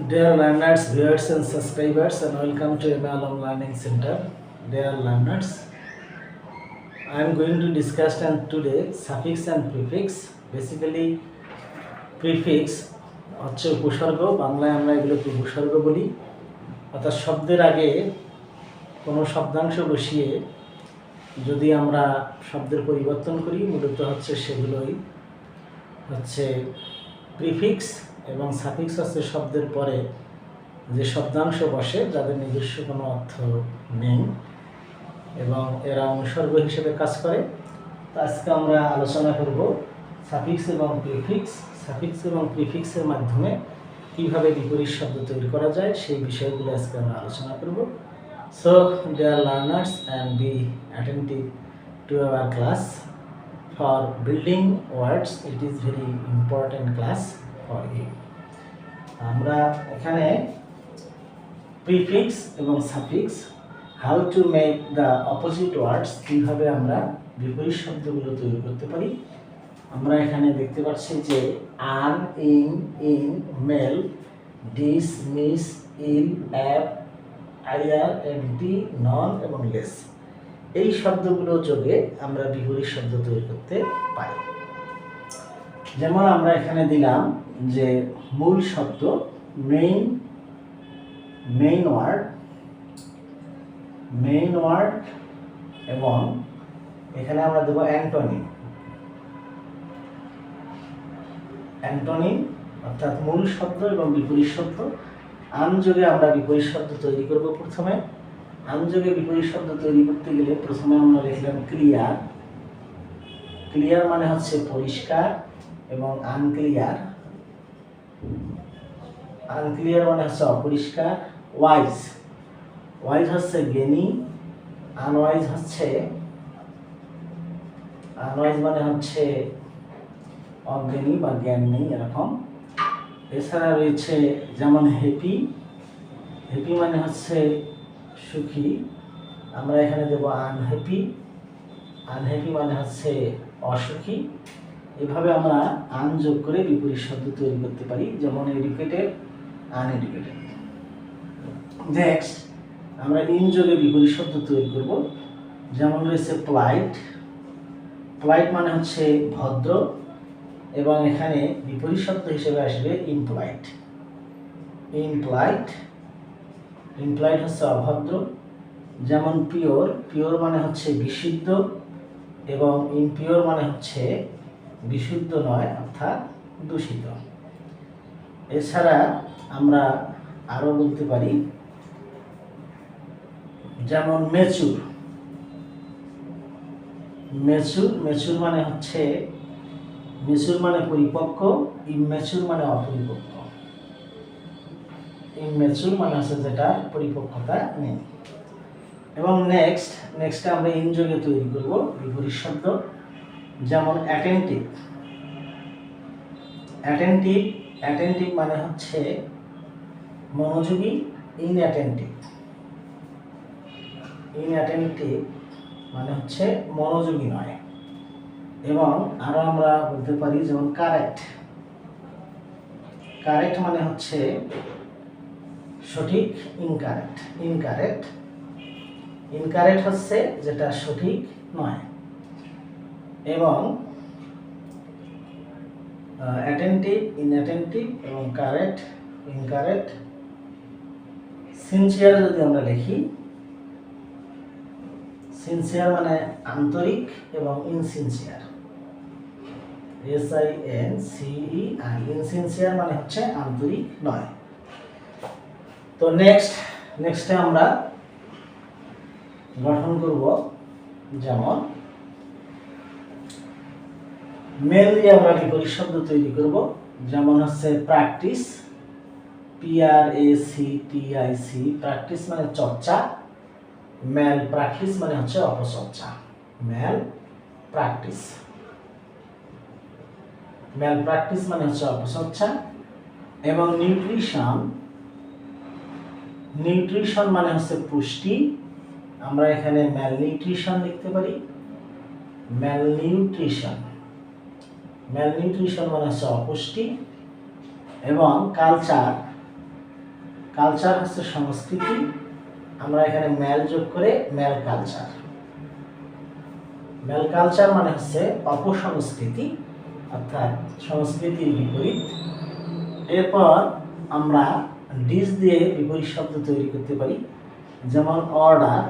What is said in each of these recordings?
Dear learners, viewers and subscribers, and welcome to MLM Learning Center. Dear learners, I am going to discuss today suffix and prefix. Basically, prefix হচ্ছে উপসর্গ, বাংলায় আমরা এগুলোকে উপসর্গ বলি। অর্থাৎ শব্দের আগে কোনো শব্দাংশ বসিয়ে যদি আমরা শব্দের পরিবর্তন করি, মূলত হচ্ছে সেগুলোই হচ্ছে প্রিফিক্স, এবং সাফিক্স হচ্ছে শব্দের পরে যে শব্দাংশ বসে যাদের নিজস্ব কোনো অর্থ নেই এবং এরা অনুসর্গ হিসেবে কাজ করে। তো আজকে আমরা আলোচনা করব সাফিক্স এবং প্রিফিক্স। সাফিক্স এবং প্রিফিক্সের মাধ্যমে কীভাবে বিপরীত শব্দ তৈরি করা যায় সেই বিষয়গুলো আজকে আমরা আলোচনা করব। So dear learners, and be attentive to our class for building words. It is very important class for you. আমরা এখানে প্রিফিক্স এবং suffix, how to make the opposite words, কীভাবে আমরা বিপরীত শব্দগুলো তৈরি করতে পারি। আমরা এখানে দেখতে পাচ্ছি যে un, in, mal, dis, mis, il, ab, I R, M T, non এবং লেস, এই শব্দগুলো যোগে আমরা বিপরীত শব্দ তৈরি করতে পারি। যেমন আমরা এখানে দিলাম যে মূল শব্দ মেইন ওয়ার্ড, এবং এখানে আমরা দেব অ্যান্টোনিম, অর্থাৎ মূল শব্দ এবং বিপরীত শব্দ। যোগে আমরা বিপরীত শব্দ তৈরি করব। প্রথমে যোগে বিপরীত শব্দ তৈরি করতে গেলে প্রথমে আমরা লিখলাম ক্লিয়ার মানে হচ্ছে পরিষ্কার, এবং আনক্লিয়ার মানে হচ্ছে অপরিষ্কার। ওয়াইজ হচ্ছে জ্ঞানী, আনওয়াইজ মানে হচ্ছে অজ্ঞানী বা জ্ঞান নেই, এরকম। এছাড়া রয়েছে যেমন হ্যাপি মানে হচ্ছে সুখী, আমরা এখানে দেব আনহ্যাপি মানে হচ্ছে অসুখী। এভাবে আমরা আন যোগ করে বিপরীত শব্দ তৈরি করতে পারি, যেমন এডুকেটেড, আনএডুকেটেড। নেক্সট আমরা ইন যোগে বিপরীত শব্দ তৈরি করব, যেমন রয়েছে পোলাইট মানে হচ্ছে ভদ্র, এবং এখানে বিপরীত শব্দ হিসেবে আসবে ইমপোলাইট হচ্ছে অভদ্র। যেমন পিওর মানে হচ্ছে বিশুদ্ধ, এবং ইমপিওর মানে হচ্ছে বিশুদ্ধ নয়, অর্থাৎ দূষিত। এছাড়া আমরা আরো বলতে পারি, যেমন মেচুর মানে হচ্ছে মানে পরিপক্ক, ইমম্যাচুর মানে অপরিপক্ক। ইমম্যাচুর মানে হচ্ছে যেটা পরিপক্কতা নেই। এবং নেক্সট আমরা ইন যোগে তৈরি করব বিপরীত শব্দ, যেমন অ্যাটেন্টিভ মানে হচ্ছে মনোযোগী, ইনঅ্যাটেন্টিভ মানে হচ্ছে মনোযোগী নয়। এবং আরো আমরা বলতে পারি, যেমন কারেক্ট মানে হচ্ছে সঠিক, ইনকারেক্ট হচ্ছে যেটা সঠিক নয়। এবং অ্যাটেন্টিভ, ইনঅ্যাটেন্টিভ এবং কারেক্ট, ইনকারেক্ট। সিনসিয়ার যদি আমরা লিখি, সিনসিয়ার মানে আন্তরিক, এবং ইনসিনসিয়ার, SINCER, ইনসিনসিয়ার মানে হচ্ছে আন্তরিক নয়। তো নেক্সটে আমরা গঠন করব, যেমন মেল দিয়ে আমরা বিপরীত শব্দ তৈরি করব, যেমন হচ্ছে প্র্যাকটিস, PRACTIC, প্র্যাকটিস মানে চর্চা। ম্যাল প্র্যাকটিস মানে হচ্ছে অপচর্চা, ম্যাল প্র্যাকটিস মানে হচ্ছে অপচর্চা। এবং নিউট্রিশন মানে হচ্ছে পুষ্টি, আমরা এখানে ম্যালনিউট্রিশন লিখতে পারি। ম্যালনিউট্রিশন মানে হচ্ছে অপুষ্টি। এবং কালচার কালচার হচ্ছে সংস্কৃতি, আমরা এখানে ম্যাল যোগ করে ম্যাল কালচার। ম্যাল কালচার মানে হচ্ছে অপসংস্কৃতি, অর্থাৎ সংস্কৃতির বিপরীত। এরপর আমরা ডিস দিয়ে বিপরীত শব্দ তৈরি করতে পারি, যেমন অর্ডার।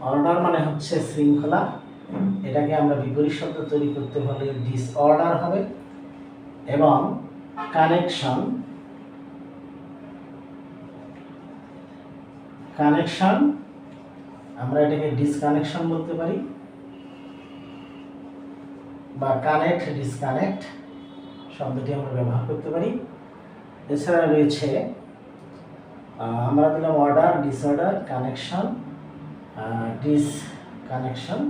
অর্ডার মানে হচ্ছে শৃঙ্খলা, এটাকে আমরা বিপরীত শব্দ তৈরি করতে হলে ডিসঅর্ডার হবে। এবং কানেকশন, কানেকশন আমরা এটাকে ডিসকানেকশন বলতে পারি, বা কানেক্ট ডিসকানেক্ট শব্দটি আমরা ব্যবহার করতে পারি। এছাড়া রয়েছে আমরা দিলাম অর্ডার, ডিসঅর্ডার, কানেকশন, ডিসকানেকশন।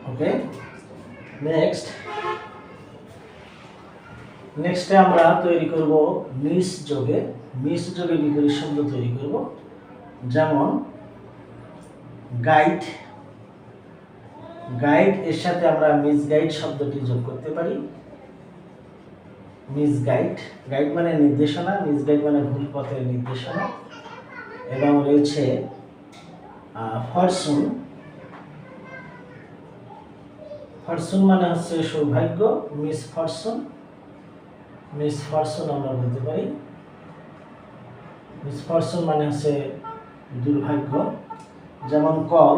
ওকে, নেক্সটে আমরা তৈরি করব মিস যোগে। মিস যোগে বিপরীত শব্দ তৈরি করব, যেমন গাইড। গাইড এর সাথে আমরা মিস গাইড শব্দটি যোগ করতে পারি। মিস গাইড, গাইড মানে নির্দেশনা, মিস গাইড মানে ভুল পথের নির্দেশনা। এবং রয়েছে ফরচুন। ফরচুন মানে হচ্ছে সৌভাগ্য, মিস ফরচুন, মিস ফরচুন আমরা বলতে পারি। মিস ফরচুন মানে হচ্ছে দুর্ভাগ্য। যেমন কল,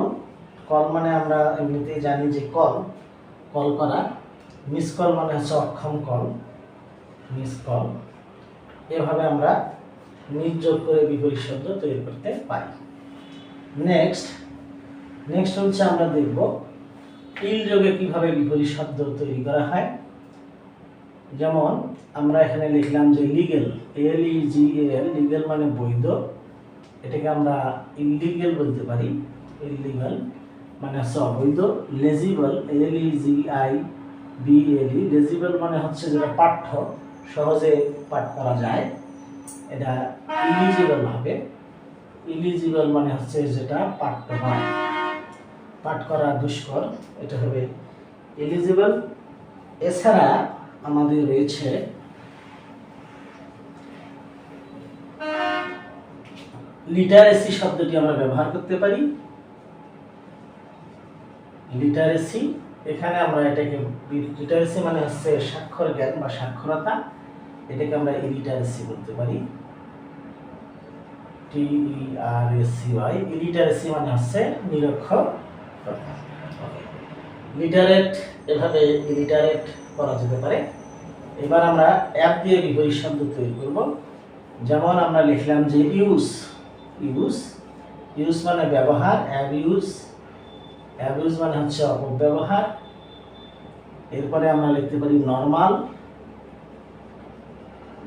কল মানে আমরা এমনিতেই জানি যে কল করা। মিস কল মানে হচ্ছে অক্ষম কল, মিস কল। এভাবে আমরা মিস যোগ করে বিপরীত শব্দ তৈরি করতে পারি। নেক্সট হচ্ছে আমরা দেখব ইল যোগে কিভাবে বিপরীত শব্দ তৈরি করা হয়। যেমন আমরা এখানে লিখলাম যে লিগেল, LEGAL, লিগেল মানে বৈধ, এটাকে আমরা ইললিগেল বলতে পারি। ইললিগাল মানে হচ্ছে অবৈধ। লেজিবল, LEGIBLE, লেজিবল মানে হচ্ছে যেটা পাঠ্য, সহজে পাঠ করা যায়, এটা ইলিজিবল হবে। ইলিজিবল মানে হচ্ছে যেটা পাঠ্য নয়, পাঠ করা দুষ্কর, এটা হবে এলিজিবল। এছাড়া আমাদের রয়েছে লিটারেসি শব্দটি আমরা ব্যবহার করতে পারি। লিটারেসি, এখানে আমরা এটাকে, লিটারেসি মানে হচ্ছে স্বাক্ষর জ্ঞান বা সাক্ষরতা, এটাকে আমরা ইলিটারেসি বলতে পারি। TERACY, ইলিটারেসি মানে হচ্ছে নিরক্ষরতা। লিটারেট, এভাবে ইলিটারেট করা যেতে পারে। এবার আমরা অ্যাপ দিয়ে বিপরীত শব্দ তৈরি করব। যেমন আমরা লিখলাম যে ইউজ, ইউজ মানে ব্যবহার। অ্যাবিউজ মানে হচ্ছে অপব্যবহার। এরপরে আমরা লিখতে পারি নরমাল।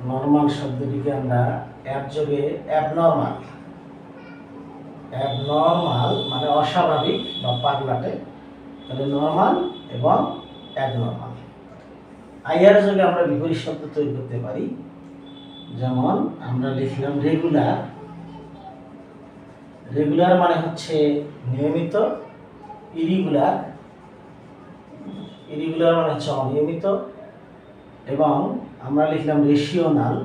নরমাল শব্দটিকে আমরা অ্যাপ যোগে অ্যাবনর্মাল। অ্যাবনর্মাল মানে অস্বাভাবিক বা পাগলাটে, তাহলে নরমাল এবং অ্যাবনর্মাল। আইআর যোগে আমরা বিপরীত শব্দ তৈরি করতে পারি। যেমন আমরা লিখলাম রেগুলার। রেগুলার মানে হচ্ছে নিয়মিত। ইরিগুলার, ইরিগুলার মানে হচ্ছে অনিয়মিত। এবং আমরা লিখলাম রেশিওনাল।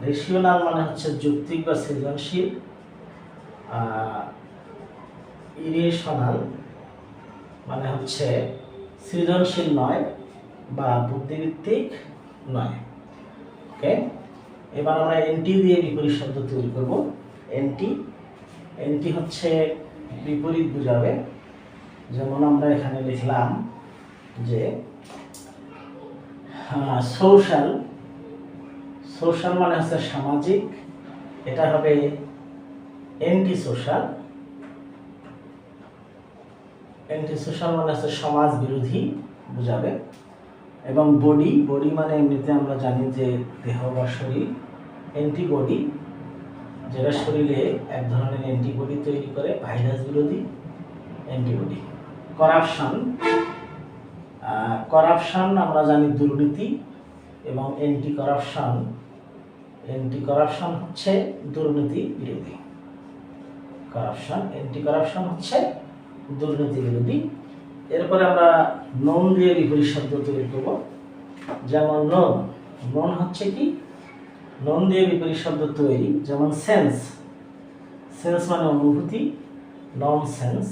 রেশিওনাল মানে হচ্ছে যৌক্তিক বা সৃজনশীল। ইরেশনাল মানে হচ্ছে সৃজনশীল নয় বা বুদ্ধিভিত্তিক নয়। ওকে, এবার আমরা এনটি দিয়ে বিপরীত শব্দ তৈরি করব। এনটি হচ্ছে বিপরীত বোঝাবে। যেমন আমরা এখানে লিখলাম যে সোশ্যাল। সোশ্যাল মানে হচ্ছে সামাজিক, এটা হবে এন্টি সোশ্যাল। এন্টি সোশ্যাল মানে হচ্ছে সমাজ বিরোধী বোঝাবে। এবং বডি, বডি মানে এমনিতে আমরা জানি যে দেহ বা শরীর। অ্যান্টিবডি, যেটা শরীরে এক ধরনের অ্যান্টিবডি তৈরি করে, ভাইরাস বিরোধী অ্যান্টিবডি। করাপশন, করাপশন আমরা জানি দুর্নীতি। এবং অ্যান্টি কারাপশন হচ্ছে দুর্নীতি বিরোধী। কারাপশন, অ্যান্টি কারাপশন হচ্ছে দুর্নীতি বিরোধী। এরপরে আমরা নন দিয়ে বিপরীত শব্দ তৈরি করব। যেমন নন, নন হচ্ছে কি, নন দিয়ে বিপরীত শব্দ তৈরি। যেমন সেন্স, সেন্স মানে অনুভূতি। নন সেন্স,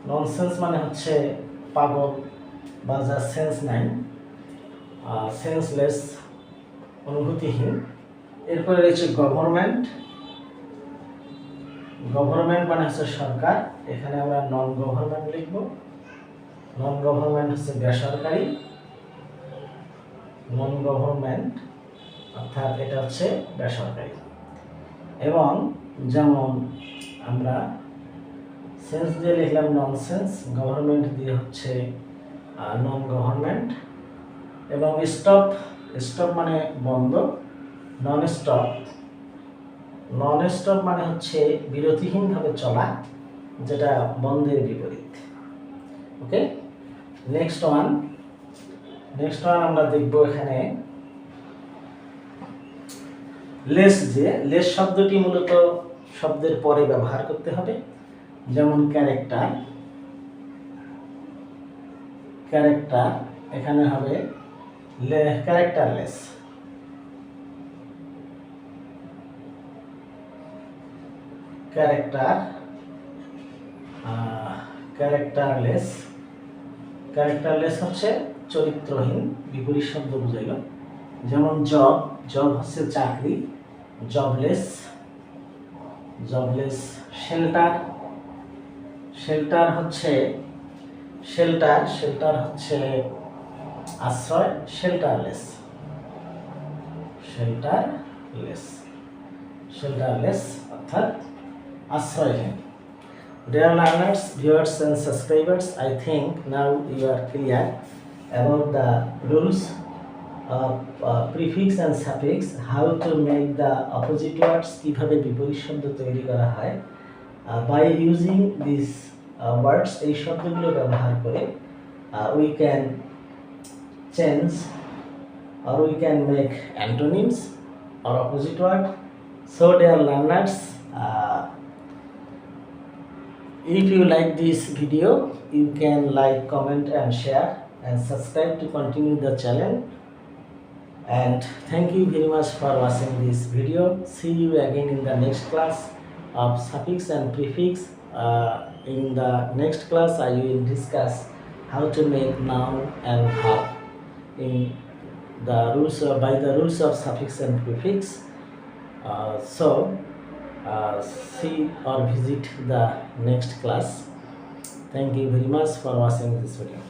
নন সেন্স মানে হচ্ছে পাগল বা যার সেন্স নাই, সেন্সলেস, অনুভূতিহীন। এরপরে রয়েছে গভর্নমেন্ট, গভর্নমেন্ট মানে হচ্ছে সরকার, এখানে আমরা নন গভর্নমেন্ট লিখব। নন গভর্নমেন্ট হচ্ছে বেসরকারি, নন গভর্নমেন্ট অর্থাৎ এটা হচ্ছে বেসরকারি। এবং যেমন আমরা সেন্স দিয়ে লিখলাম নন সেন্স, গভর্নমেন্ট দিয়ে হচ্ছে নন গভর্নমেন্ট। এবং স্টপ, স্টপ মানে বন্ধ, নন স্টপ, নন স্টপ মানে হচ্ছে বিরতিহীনভাবে চলা, যেটা বন্ধের বিপরীত। ওকে, নেক্সট ওয়ান আমরা দেখব এখানে লেস। যে লেস শব্দটি মূলত শব্দের পরে ব্যবহার করতে হবে। যেমন ক্যারেক্টার, ক্যারেক্টার এখানে হবে ক্যারেক্টারলেস, ক্যারেক্টার, ক্যারেক্টারলেস, ক্যারেক্টারলেস হচ্ছে চরিত্রহীন, বিপরীত শব্দ বুঝাইল। যেমন জব, জব হচ্ছে চাকরি, জবলেস, জবলেস। শেল্টার, শেল্টার হচ্ছে শেল্টার, শেল্টার হচ্ছে আশ্রয়, শেল্টারলেস, শেল্টারলেস, শেল্টারলেস অর্থাৎ আশ্রয়হীন। Dear learners, viewers and subscribers, I think now you are clear about the rules of prefix and suffix, how to make the opposite words, কিভাবে বিপরীত শব্দ তৈরি করা হয়। By using these words, এই শব্দগুলো ব্যবহার করে we can change or we can make antonyms or opposite word. So dear learners, if you like this video, you can like, comment and share and subscribe to continue the channel. And thank you very much for watching this video. See you again in the next class of suffix and prefix. In the next class I will discuss how to make noun and verb in the rules by the rules of suffix and prefix. See or visit the next class. Thank you very much for watching this video.